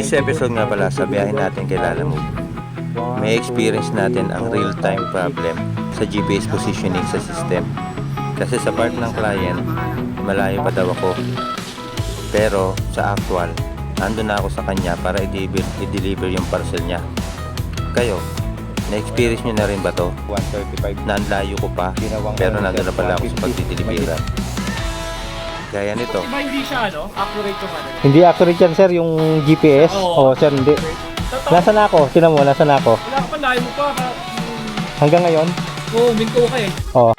this episode nga pala sa biyahe natin kay Lalamove, may experience natin ang real-time problem sa GPS positioning sa system. Kasi sa part ng client, malayo pa daw ako. Pero sa actual, ando na ako sa kanya para i-deliver yung parcel niya. Kayo, na-experience nyo na rin ba to? 135 na ang layo ko pa, pero nandun na pala ako sa pagdideliveran. Gaya nito. Diba hindi siya accurate yung Hindi accurate yan sir, yung GPS. Oo, sir, hindi. Nasaan na ako? Tinan mo, nasaan na ako? Wala ka pa, layo mo pa. Hanggang ngayon? Oo, minto ka eh. Oo.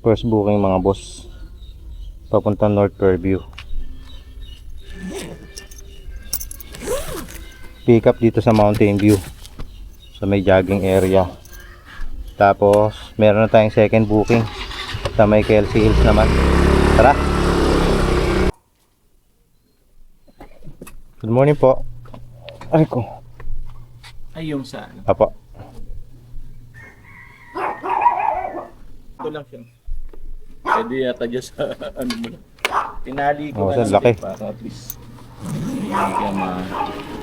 First booking mga boss. Papunta North Fairview. Pick up dito sa Mountain View. Sa may jogging area. Tapos, meron na tayong second booking sa may Kelsey Hills naman. Tara! Good morning po. Ay ko. Ay, yung sa Apo. Ito lang siya. Pwede yata dyan sa mo lang. Tinali ko Sir, laki. para at least hindi ka ma-sikipan.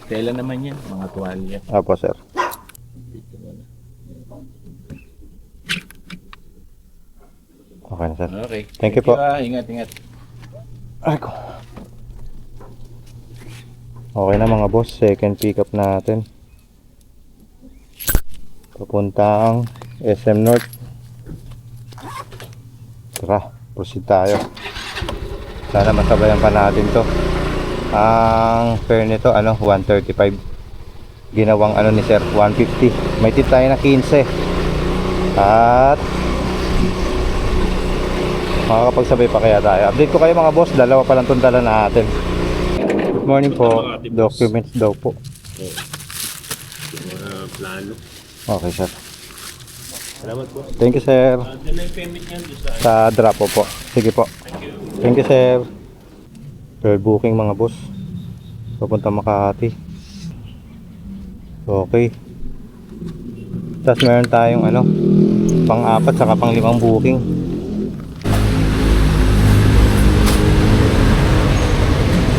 Kailan naman yan? Mga tuwalya. Apo sir. Okay na sir. Okay. Thank you po. Ingat, ingat. Ay ko. Okay na mga boss. Second pick up natin. Papuntang SM North. Tara. Proceed tayo. Sana masabayan pa natin to. Ang fare nito 135. Ginawang ni sir 150. May tip tayo na 15. At makakapagsabay pa kaya tayo. Update ko kayo mga boss. Dalawa pa lang itong dala natin. Good morning po. Documents daw po. Plano. Okay sir. Salamat po. Thank you sir. Doon na yung payment niyan doon sa... Sa drop po. Sige po. Thank you sir. Third booking mga boss. Papunta Makati. Okay. Tapos meron tayong pang-apat saka pang-limang booking.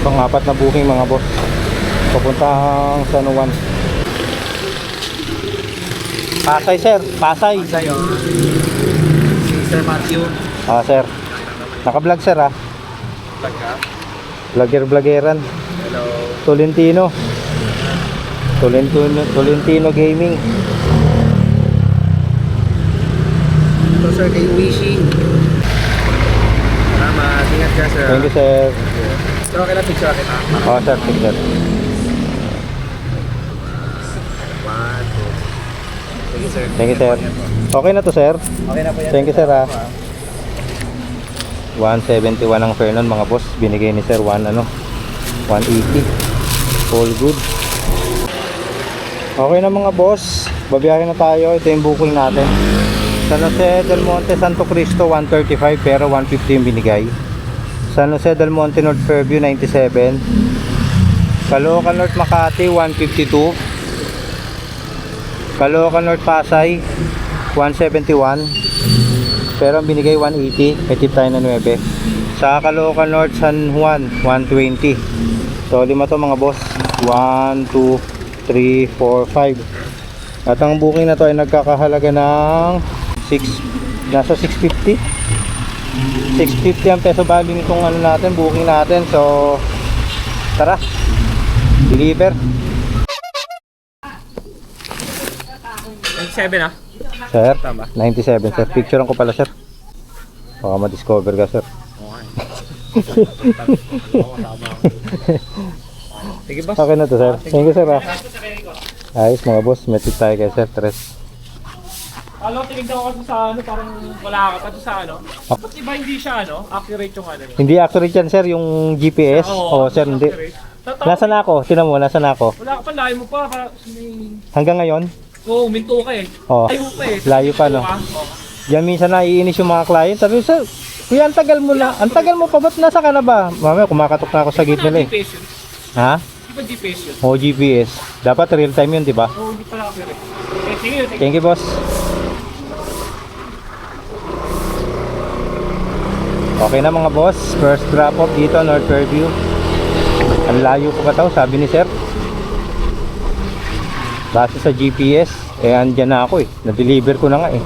Pang-apat na booking mga boss. Papuntang San Juan. Pasay sir, Pasay. Pasay si Sir Matthew. Sir. Naka-vlog sir Pagka. Vlogger-vloggeran. Hello. Tolentino Gaming. Ito sir kay Wishi. Salamat. Ingat ka sir. Thank you sir. So okay lang picture kita. Sir, thank you sir. 1, 2. Thank you sir. Thank you sir. Okay na to sir. Okay na po yan. Thank you sir 171 ang fare nun mga boss. Binigay ni sir 180. All good. Okay na mga boss. Babiyahin na tayo. Ito yung booking natin. San Jose del Monte Santo Cristo 135 pero 150 yung binigay. San Jose del Monte North Fairview 97. Caloocan North Makati 152. Caloocan North Pasay 171 pero ang binigay 180. May tip tayo na 9. Sa Caloocan North San Juan 120. So lima to mga boss. 1, 2, 3, 4, 5. At ang booking na to ay nagkakahalaga ng nasa 650 ang peso value nitong natin, booking natin. So tara, deliver. 97 Sir, Tama. 97 sir. Picturean ko pala sir. Baka ma-discover ka sir. Sige boss. Okay na to sir. Thank you sir Ayos mga boss, may tip tayo kay sir Tres. Tinignan ko kasi sa parang wala ka pa sa Ba't iba hindi siya accurate yung Hindi accurate yan sir, yung GPS. Sir, hindi. Nasaan na ako? Tinan mo, nasaan na ako? Wala ka pa, layo mo pa. Hanggang ngayon? Oo, minto ka eh. Oh, Layo pa eh. layo pa no. Yan minsan naiinis yung mga client. Sabi sir, Kuya, ang tagal mo na. Ang tagal mo pa. Ba't nasa ka na ba? Mamaya, kumakatok na ako sa gate nila eh. GPS yun. Ha? Di ba GPS yun? O GPS. Dapat real time yun, di ba? Oo, hindi pala ako rin. Eh, sige, sige. Thank you, boss. Okay na mga boss. First drop off dito, North Fairview. Ang layo ko pa tao, sabi ni sir. Base sa GPS, andyan na ako eh. Na-deliver ko na nga eh.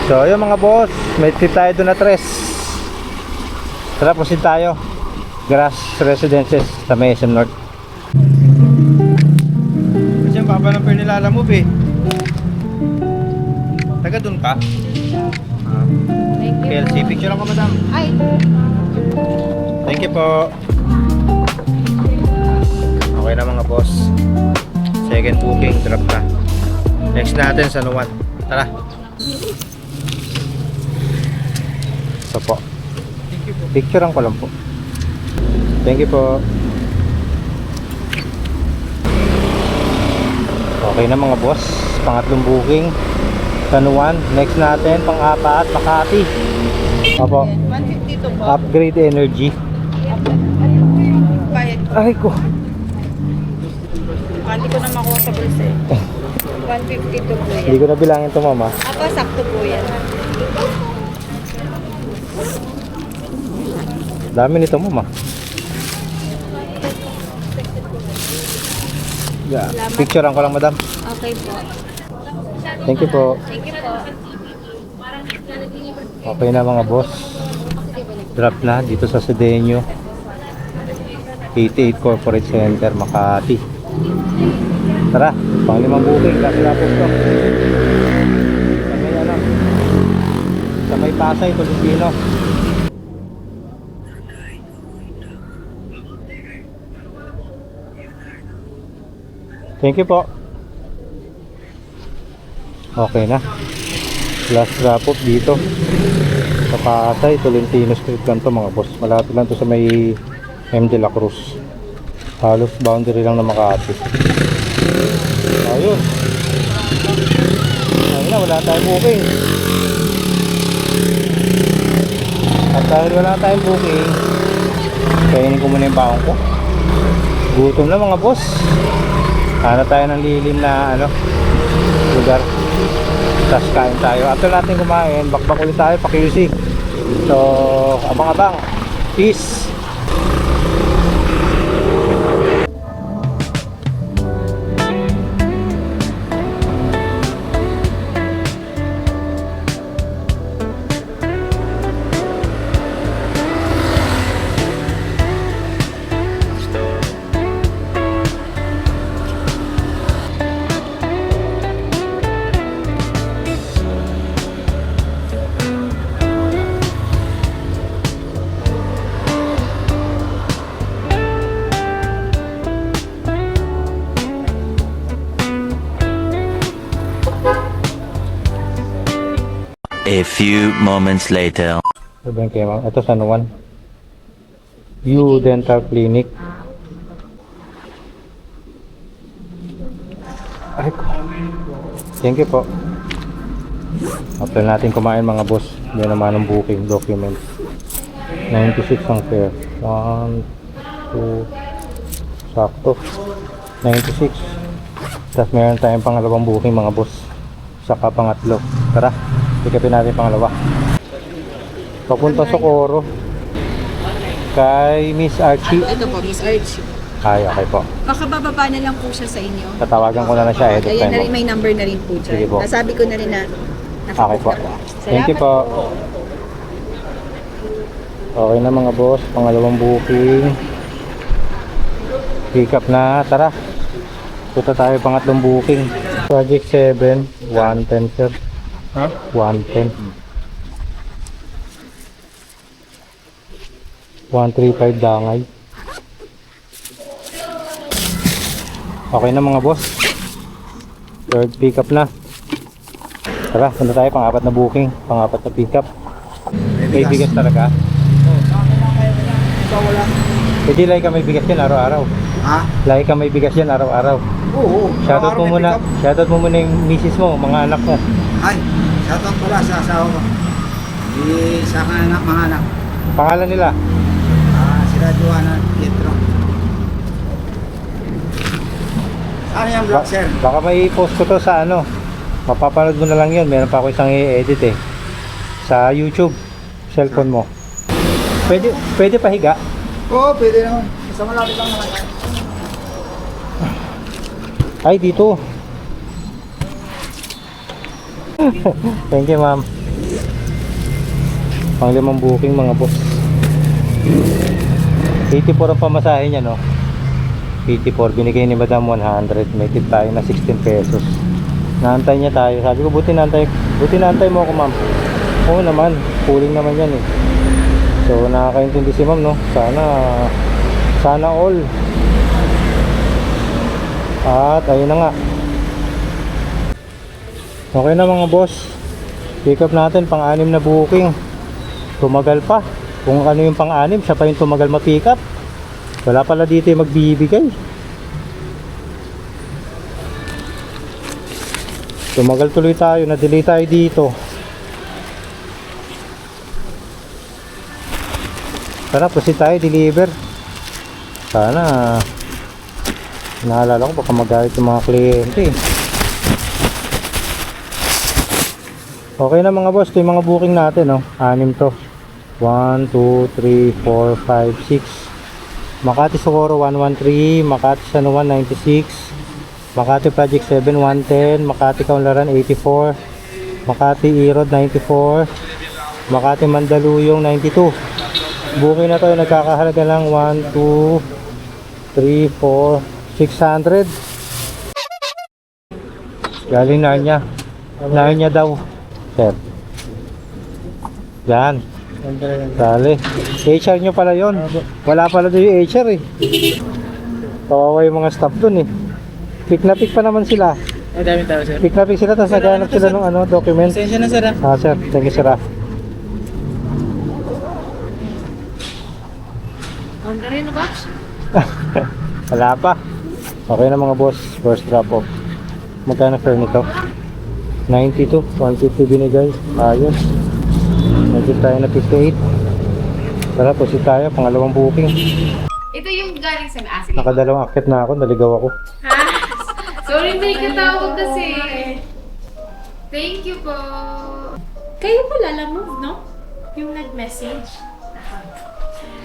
So ayun mga boss, may trip tayo doon na tres. Tara, pusin tayo. Grass Residences sa may SM North. Kasi ang baba ng Pernilala mo eh. Taga doon ka? Thank you. PLC, picture ako madam. Ay, Thank you po. Okay na mga boss. Second booking, drop na. Next natin sa Nuwan. Tara. So po. Picturean ko lang po. Thank you po. Okay na mga boss. Pangatlong booking. Sa Nuwan. Next natin, pang-apat, Makati. Opo. 150 to po. Upgrade energy. Bayad. Ay ko. Hindi ko na makuha sa bulsa eh. 150 to po Hindi yan. ko na bilangin to mama. Ako, sakto po yan. Dami nito mama. Yeah. Picturean ko lang madam. Okay po. Thank you po. Thank you po. Okay na mga boss. Drop na dito sa Sedeño. 88 Corporate Center, Makati. Tara, pang-limang booking. Lapos to. Sa may ano? Sa may Pasay, Tolentino. Thank you po. Okay na. Last drop off dito. Sa Pasay, Tolentino Street lang to mga boss. Malapit lang to sa may M. De La Cruz. Halos boundary lang ng Makati. Ayun. Ayun na, wala tayong booking. At dahil wala tayong booking, kainin ko muna yung baon ko. Gutom na mga boss. Hanap tayo ng lilim na lugar. Tapos kain tayo. After natin kumain, bakbak ulit tayo pa QC. So, abang-abang. Peace. A few moments later. Ito ba yung kay ma'am? Ito sa Nuwan. U Dental Clinic. Ay ko. Thank you po. After natin kumain mga boss, yan naman ang booking documents. 96 ang fare. 1, 2, sakto. 96. Tapos meron tayong pangalawang booking mga boss. Saka pangatlo. Tara, ikapin natin pangalawa. Papunta sa Coro. Kay Miss Archie. Ito po, Miss Archie. Ay, okay po. Baka bababa na lang po siya sa inyo. Tatawagan ko na lang siya ahead of Ayan time na po. rin, may number na rin po dyan. Sige po. Nasabi ko na rin na Okay po. Thank you po. Okay na mga boss, pangalawang booking. Pick up na, tara. Punta tayo pangatlong booking. Project 7, 110 sir. Ha? 110. 135 Dangay. Okay na mga boss. Third pick up na. Tara, punta tayo pang-apat na booking, pang-apat na pick up. May bigas talaga. Hindi lagi ka may bigas yan araw-araw. Ha? Lagi ka may bigas yan araw-araw. Oo. Shoutout mo muna, shoutout mo muna yung misis mo, mga anak mo. Ay, shoutout pala sa asawa ko. Sa kanak mga anak. Pangalan nila? Sila Joanna Pietro. Ano yung vlog, sir? Baka may post ko to sa ano. Mapapanood mo na lang yun. Meron pa ako isang i-edit eh. Sa YouTube. Cellphone mo. Pwede pahiga? Oo, pwede naman. Sa malapit lang naman. Ay, dito. Thank you, ma'am. Pang 5 booking mga boss. 84 ang pamasahe niya, no? 84, binigay ni Madam 100. May tip tayo na 16 pesos. Naantay niya tayo. Sabi ko, buti naantay mo ako, ma'am. Oo naman, pooling naman yan eh. So, nakakaintindi si ma'am, no? Sana all. At ayun na nga. Okay na mga boss. Pick up natin pang-6 na booking. Tumagal pa. Kung ano yung pang-6, siya pa yung tumagal ma-pick up. Wala pala dito yung magbibigay. Tumagal tuloy tayo. Na-delay tayo dito. Tara, proceed tayo. Deliver. Sana naalala ko baka magalit yung mga kliyente. Okay na mga boss. Ito yung mga booking natin, no? 6 to. 1, 2, 3, 4, 5, 6. Makati Socorro 113, Makati San Juan 96, Makati Project 7 110, Makati Kaunlaran 84, Makati Erod 94, Makati Mandaluyong 92. Booking na tayo, nagkakahalaga lang 1, 2, 3, 4, 600. Galing Narnia. Narnia daw. Sir. Yan. Dali. HR nyo pala yon. Wala pala doon yung HR eh. Kawawa yung mga staff dun eh. Pick na pick pa naman sila. Ay, dami tao, sir. Pick na pick sila, tapos naghanap sila ng ano, document. Pasensya na, sir. Sir. Thank you, sir. Handa rin na ba? Wala pa. Okay na mga boss. First drop off. Magkano fare nito? 92. 150 binigay. Ayos. Naging tayo na 58. Tara, proceed tayo. Pangalawang booking. Ito yung galing sa sige. Nakadalawang akit na ako. Naligaw ako. Ha? Sorry, hindi ka tawag kasi. Thank you po. Kayo po lalamove, no? Yung nag-message.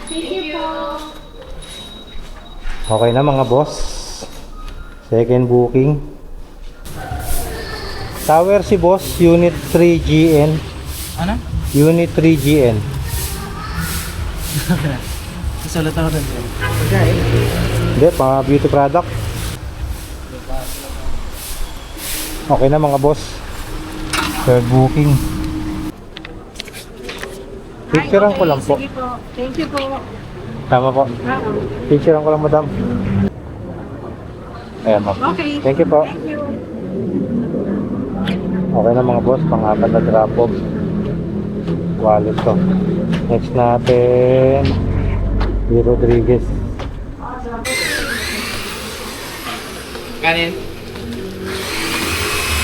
Thank you po. Okay na mga boss. Second booking. Tower si boss. Unit 3GN. Ano? Unit 3GN. Susulat ako doon. Hindi, pang beauty product. Okay na mga boss. Third booking. Picturean ko lang po. Sige po. Thank you po. Tama po. Picturean ko lang, madam. Ayan, ma'am. Okay. Thank you po. Thank you. Okay na mga boss, pang-apat na drop off. Wallet to. Next natin, D. Rodriguez. Kanin.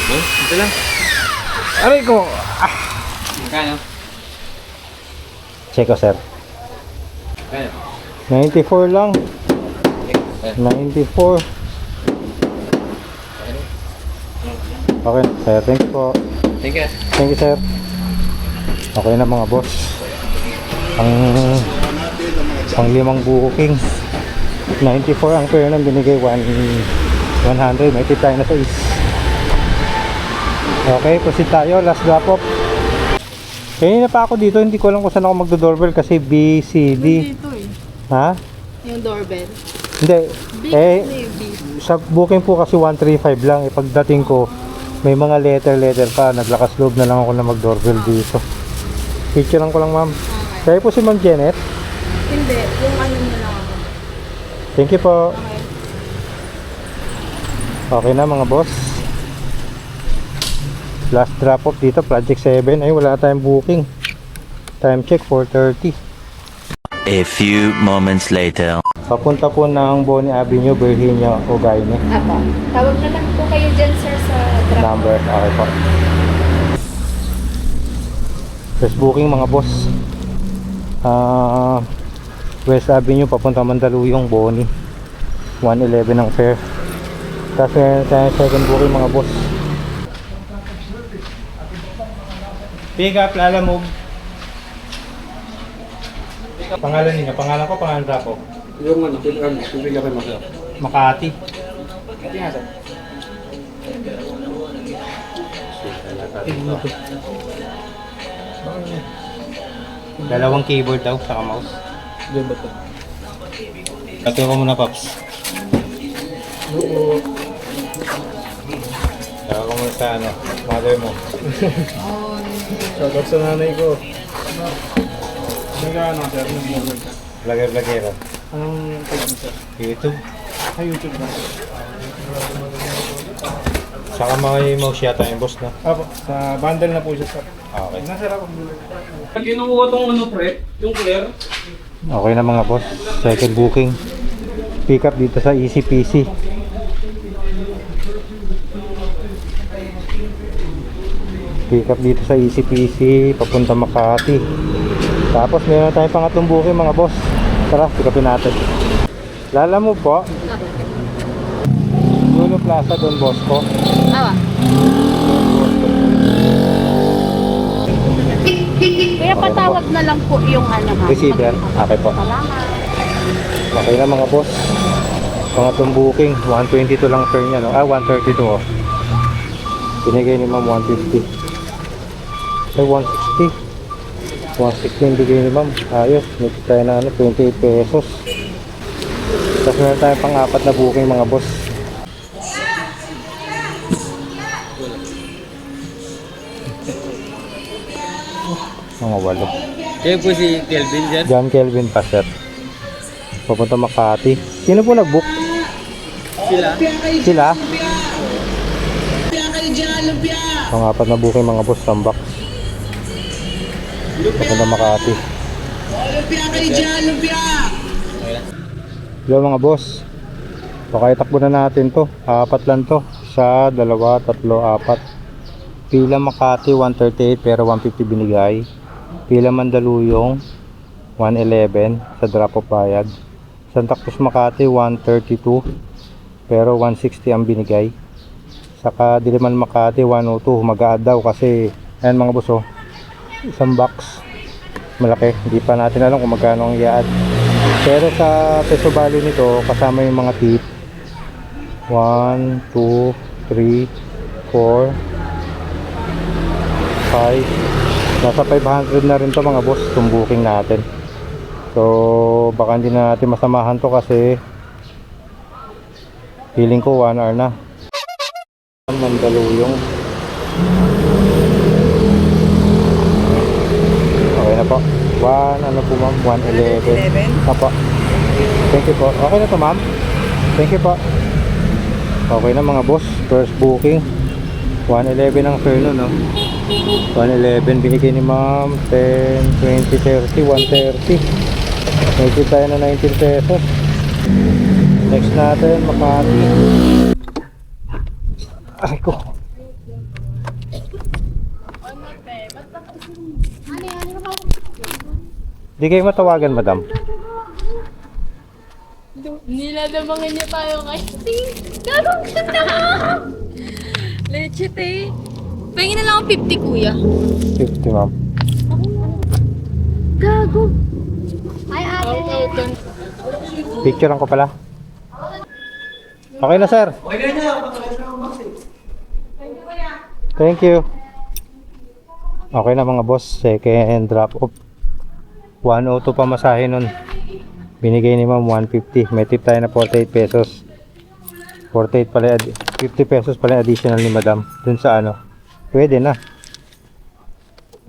Oh, ito lang. Aray ko! Kano? Check ko, sir. Kano? 94 lang. 94. Okay, sir. Thank you po. Thank you. Thank you, sir. Okay na mga boss. Pang 5 booking. 94 ang fare nang binigay 100. May tip tayo na sa is. Okay, proceed tayo. Last drop off. Kanina pa ako dito. Hindi ko alam kung saan ako magdo-doorbell kasi BCD. Dito eh. Ha? Yung doorbell. Hindi. Eh, Maybe. sa booking po kasi 135 lang. Pagdating ko, may mga letter pa. Naglakas loob na lang ako na mag-doorbell dito. Picturean ko lang, ma'am. Kaya po si Ma'am Janet. Hindi. Yung ano nyo lang ako. Thank you po. Okay na mga boss. Last drop off dito, Project 7. Ay, wala tayong booking. Time check, 4:30. A few moments later. Papunta po ng Bonnie Avenue, Virginia, Ogaine. Apo. Tawag na lang po kayo dyan, sir, sa drop. Number, okay po. First booking mga boss. West Avenue papunta Mandaluyong, Boni. 111 ang fare. Tapos meron tayong second booking mga boss. Pick up, Lala Move. Pangalan niya, pangalan ko, pangalan ko. Yung ano, pipili ako yung masarap. Makati. Hindi nga sir. Dalawang keyboard daw, saka mouse. Hindi ba ito? Pati ko muna, Paps. Saka ko muna sa ano, mother mo. Shoutout sa nanay ko. Nag-ano sir? Vlogger-vlogger. Anong page mo sir? YouTube. Sa YouTube na. Saka may mouse yata yung boss, no? Apo, sa bundle na po siya sir. Okay. Nasir ako. Pag kinukuha tong ano pre, yung clear. Okay na mga boss. Second booking. Pick up dito sa ECPC. Pick up dito sa ECPC. Papunta Makati. Tapos meron tayong pangatlong booking mga boss. Tara, pick upin natin. Lala mo po. Lulu Plaza Don Bosco. Awa. Kaya patawag na lang po yung ano ha. Receiver. Okay po. Salamat. Okay na mga boss. Pangatlong booking. 122 lang fare niya, no? 132 oh. Binigay ni ma'am 150. Ay, 160. 160 yung bigay ni ma'am. Ayos. Nito tayo na ano, 28 pesos. Tapos meron tayong pang-apat na booking mga boss. Mga walo. Kaya po si Kelvin dyan. John Kelvin pa, sir. Papunta Makati. Sino po nag-book? Sila. Sila? Pang-apat na booking mga boss. Tambak. Papunta Makati. Hello mga boss. Baka itakbo na natin to. Apat lang to. Isa, dalawa, tatlo, apat. Pila Makati 138 pero 150 binigay. Pila Mandaluyong 111 sa drop of bayad. Santa Cruz Makati 132 pero 160 ang binigay. Saka Diliman Makati 102 mag-a-add daw kasi ayan mga boss oh. Isang box malaki, hindi pa natin alam kung magkano ang i-add. Pero sa peso value nito kasama yung mga tip 1, 2, 3, 4, 5. Nasa 500 na rin to mga boss itong booking natin. So baka hindi na natin masamahan to kasi feeling ko 1 hour na. Mandaluyong. Okay na po. Ano po ma'am? 111. Opo. Thank you po. Okay na to ma'am. Thank you po. Okay na mga boss. First booking. 111 ang fare no? 111 binigay ni ma'am. 10, 20, 30, 130. Medyo tayo na 19 pesos. Next natin, Makati. Ay ko. Di kayo matawagan, madam. Nilalabangin niya tayo kasi. Garong kita mo! Legit eh. Pahingin na lang ako 50 kuya. 50 ma'am. Gago. Hi ate. Picturean ko pala. Okay na sir. Thank you. Okay na mga boss. Second drop off. 102 pa masahe nun. Binigay ni ma'am 150. May tip tayo na 48 pesos. 48 pala, 50 pesos pala additional ni madam. Dun sa ano. Pwede na.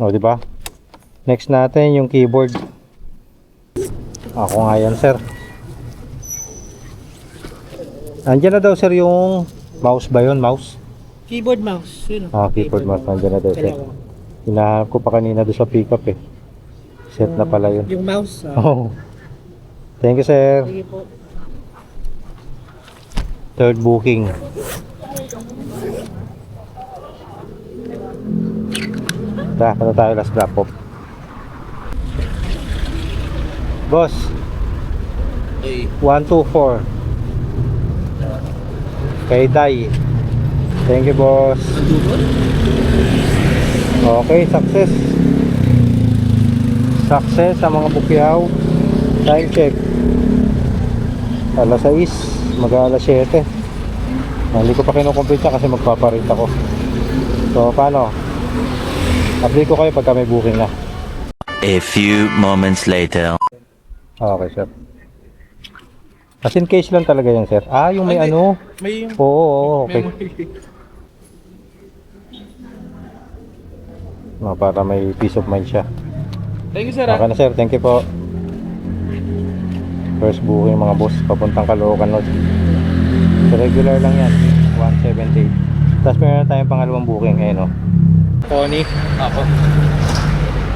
O, di ba? Next natin yung keyboard. Ako nga yan, sir. Andiyan na daw, sir, yung mouse ba yun? Mouse? Keyboard mouse. Yun. Keyboard mouse. Andiyan na daw, sir. Hinahanap ko pa kanina doon sa pickup eh. Set na pala yun. Yung mouse. Oh. Thank you, sir. Sige po. Third booking. Punta tayo last drop off. Boss, 124 kay Day. Thank you, boss. Okay, success. Success sa mga bukyaw. Time check. Alas 6, mag-alas 7. Hindi ko pa kinukomplete kasi magpaparint ako. So, paano? Update ko kayo pagka may booking na. A few moments later. Okay, sir. As in case lang talaga yan, sir. Ah, yung may ano? May Oo, okay. Para may peace of mind siya. Thank you, sir. Okay na, sir. Thank you po. First booking mga boss, papuntang Caloocan North. So, regular lang yan, 178. Tapos meron tayong pangalawang booking, ayun o. Connie. Ako.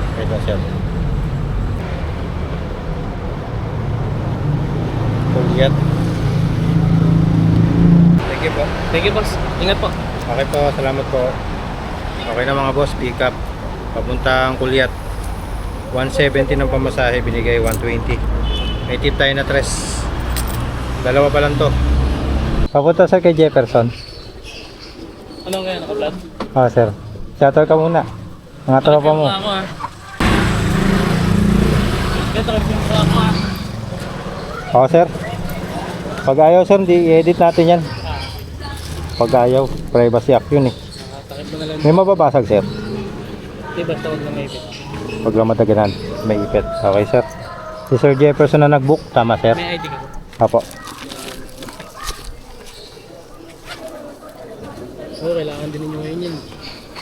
Okay na, sir. Kulyat. Thank you po. Thank you, boss. Ingat po. Okay po, salamat po. Okay na mga boss, pick up. Papuntang Kulyat. 170 ng pamasahe, binigay 120. May tip tayo na tres. Dalawa pa lang to. Papunta sa kay Jefferson. Anong kaya naka-vlog? Ah, sir. Shoutout ka muna. Mga tropa mo. Ako, ha? Ito, ako, ha? Oo, sir. Pag ayaw, sir, hindi i-edit natin yan. Pag ayaw, privacy act yun eh. Takip mo na lang. May mababasag, sir. Di ba, tawag na may ipit? Pag lamadagan, may ipit. Okay, sir. Si Sir Jefferson na nag-book. Tama, sir. May ID ka po. Apo. Oo, kailangan din ninyo ngayon yan.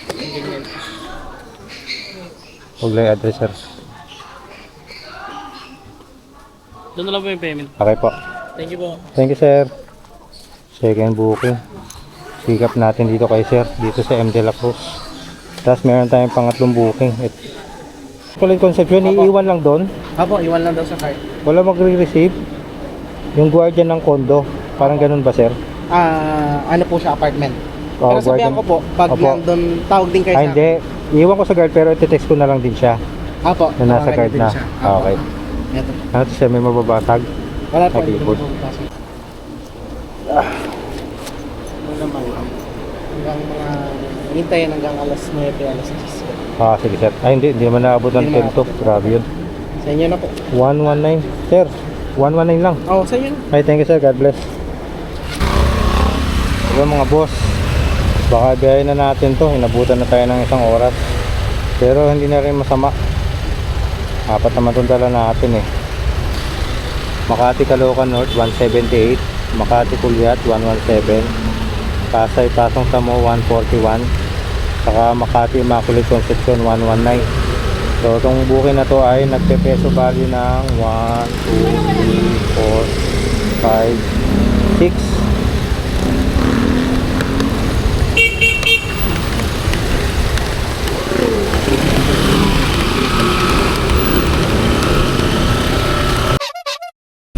Ang ganyan. Huwag lang yung address, sir. Doon na lang po yung payment. Okay po. Thank you po. Thank you, sir. Second booking. Pick up natin dito kay sir. Dito sa M. De La Cruz. Tapos meron tayong pangatlong booking. Kulit Concepcion, iiwan lang doon. Apo, iwan lang daw sa card. Wala magre-receive. Yung guardian ng condo. Parang ganun ba, sir? Ano po siya, apartment. Oo, Pero sabihan ko po, pag Opo. nandun, tawag din kayo Ay, sa hindi. Iiwan ko sa guard pero iti-text ko na lang din siya. Apo, Na nasa tawagan guard din na. siya. Ah, Apo. okay. Eto. Ano to siya? May mababasag? Wala po. Okay, hindi good. po bukas. Ano naman, hanggang mga, hintayin hanggang alas 9, alas 10. Ah, sige, sir. Ay, hindi. Hindi naman naabot ng Hindi 10 to. Grabe yun. Sa inyo na po. 119. Sir, 119 lang. Oh, sa inyo na. Ay, thank you, sir. God bless. Diba mga boss, baka biyahe na natin to. Inabutan na tayo ng isang oras. Pero hindi na rin masama. Apat naman itong dala natin eh. Makati Caloocan North 178, Makati Kulyat 117, Pasay Pasong Tamo 141, saka Makati Immaculate Concepcion 119. So itong booking na to ay nagpe-peso value ng 1, 2, 3, 4, 5, 6.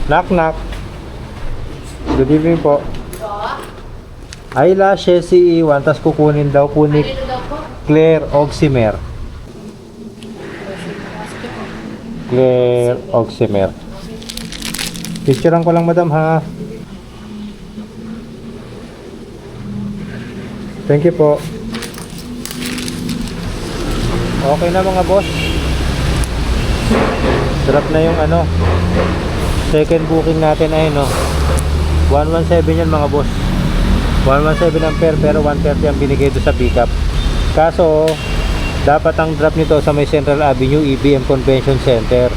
Knock knock. Good evening po. Eyelashes si Iwan, tas kukunin daw po ni Claire Oximer. Claire Oximer. Picturean ko lang madam ha. Thank you po. Okay na mga boss. Sarap na yung ano. Second booking natin ay no. 117 yan mga boss. 117 ang pair pero 130 ang binigay doon sa pickup. Kaso dapat ang drop nito sa may Central Avenue EBM Convention Center.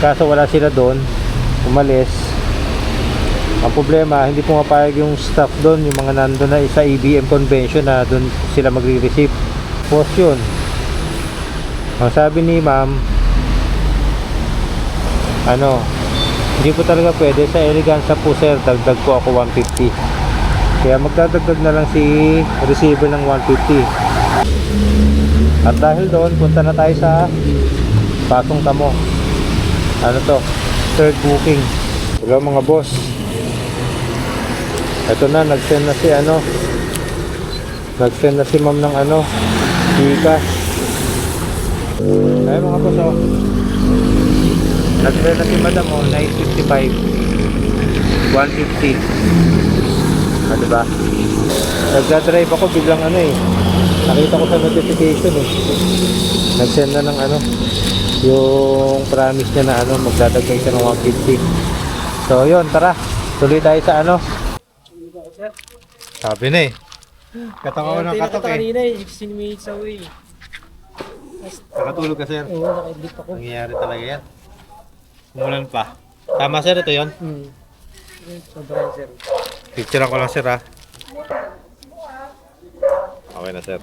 Kaso wala sila doon. Umalis. Ang problema, hindi pumapayag yung staff doon, yung mga nandun na sa EBM Convention na doon sila magre-receive. Post yun. Ang sabi ni ma'am, ano, hindi po talaga pwede. Sa Eleganza po sir, dagdag po ako 150. Kaya magdadagdag na lang si receiver ng 150. At dahil doon, punta na tayo sa Pasong Tamo. Ano to? Third booking. Hello mga boss. Ito na, nag-send na si ano. Nag-send na si ma'am ng ano, Gcash. Ay mga boss, oh. Nag-try na si madam, oh, 955. 150. Ah, diba? Nagdadrive ako, biglang ano eh. Nakita ko sa notification eh. Nag-send na ng ano, yung promise niya na ano, magdadagdag siya ng 150. So yun, tara. Tuloy tayo sa ano. Sabi na eh. Katok ako ng katok eh. Kanina eh, 16 minutes away. Nakatulog ka sir. Oo, nakaidip ako. Nangyayari talaga yan. Umulan pa. Tama sir, ito yun. Sobrang sir. Picture ko lang sir ha. Okay na sir.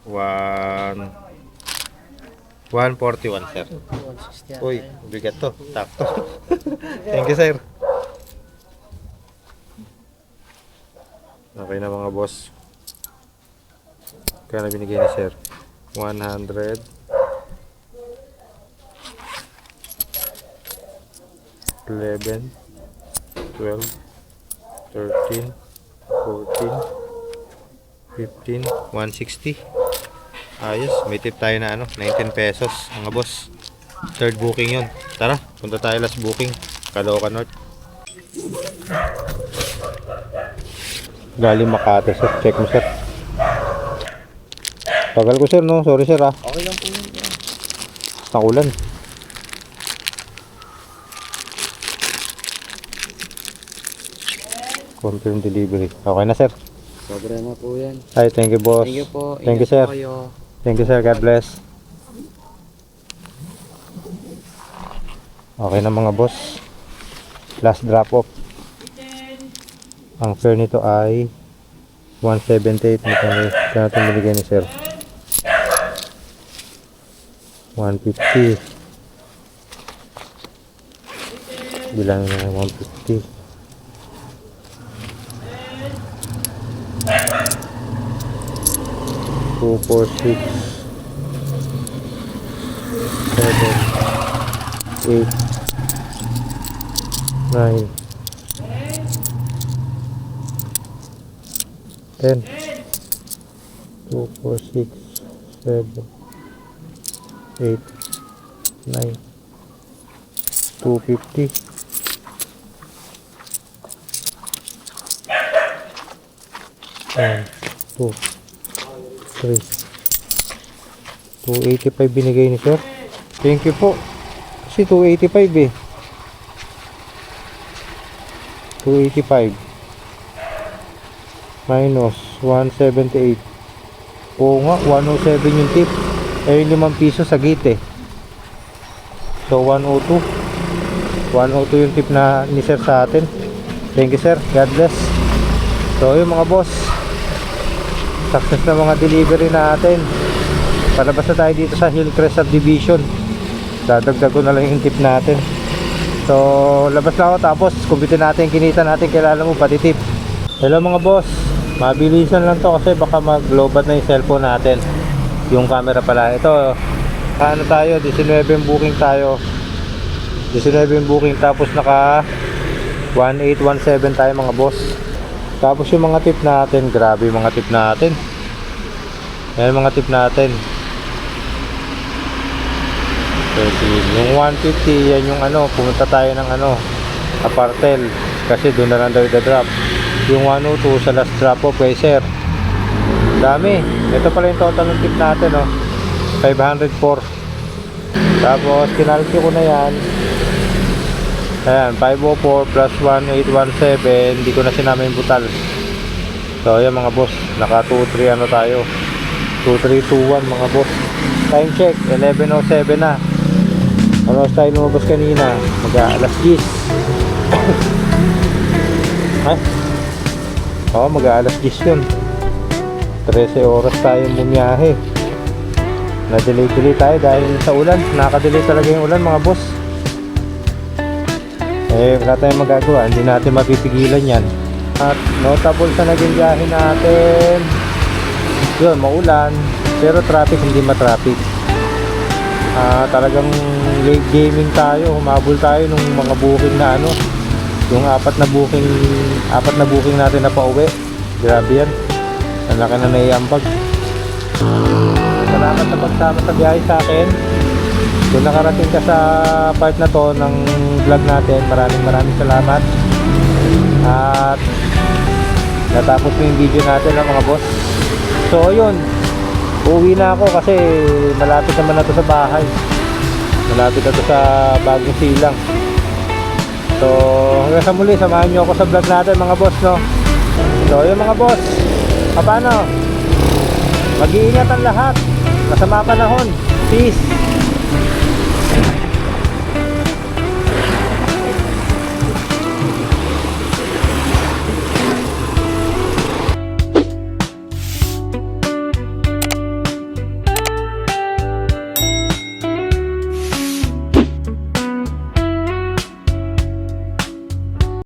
141 sir. 160. Uy, bigat to. Takto. Thank you sir. Okay na mga boss. Kaya na binigay ni sir. 100. 11, 12, 13, 14, 15, 160. Ayos, may tip tayo na ano, 19 pesos mga boss. Third booking yun. Tara, punta tayo last booking. Caloocan North. Galing Makati sir, check mo sir. Tagal ko sir no, sorry sir ah. Okay lang po yun. Nakulan. Confirm delivery. Okay na sir. Sobra na po yan. Ay, thank you boss. Thank you po. Thank you Ingat sir. po kayo. Thank you sir. God bless. Okay na mga boss. Last drop off. Ang fare nito ay 178. Kaya natin binigay ni sir. 150. Bilangin na 150. 2, 4, 6, 7, 8, 9, 10, 2, 4, 6, 7, 8, 9, 250. 1, 2, 3, 285 binigay ni sir. Thank you po. Kasi 285 eh. 285 minus 178. Oo nga, 107 yung tip. Eh, 5 piso sa gate eh. So 102. 102 yung tip na ni sir sa atin. Thank you sir. God bless. So yung mga boss, success na mga delivery natin. Palabas na tayo dito sa Hillcrest Subdivision. Dadagdag ko na lang yung tip natin. So labas na ako, tapos kumpitin natin kinita natin. Kailangan mo pati tip. Hello mga boss, mabilisan lang to kasi baka mag-lowbat na yung cellphone natin. Yung camera pala. Ito, ano tayo, 19 booking tayo. 19 booking, tapos naka 1817 tayo mga boss. Tapos yung mga tip natin, grabe yung mga tip natin. Yan yung mga tip natin. 13. Yung 150, yan yung ano, pumunta tayo ng ano, Apartel. Kasi doon na lang daw i-drop. Yung 102 sa last drop off kay sir. Dami. Ito pala yung total ng tip natin, oh. 504. Tapos kinalki ko na yan. Ayan, 504 plus 1817. Hindi ko na sinama yung butal. So ayan mga boss, naka 23 ano tayo, 2321 mga boss. Time check 11:07 na. Ano tayo lumabas kanina, mag-aalas 10. Ay, mag-aalas 10 yun. 13 oras tayo bumiyahe. Na-delay tayo dahil sa ulan. Nakaka-delay talaga yung ulan mga boss. Eh, wala tayong magagawa, hindi natin mapipigilan yan. At notable sa naging biyahe natin, yun, maulan, pero traffic hindi matraffic. Talagang late gaming tayo, humabol tayo nung mga booking na ano, yung apat na booking natin na pauwi. Grabe yan, ang laki na naiambag. salamat sa pagsama sa biyahe sa akin. Kung nakarating ka sa part na to ng vlog natin, maraming salamat. At natapos mo yung video natin mga boss. So yun, uuwi na ako kasi malapit naman na to sa bahay. Malapit na to sa Bagong Silang. So hanggang sa muli, samahan nyo ako sa vlog natin mga boss, no? So yun mga boss, paano? Mag-iingat ang lahat. Masama panahon. Peace.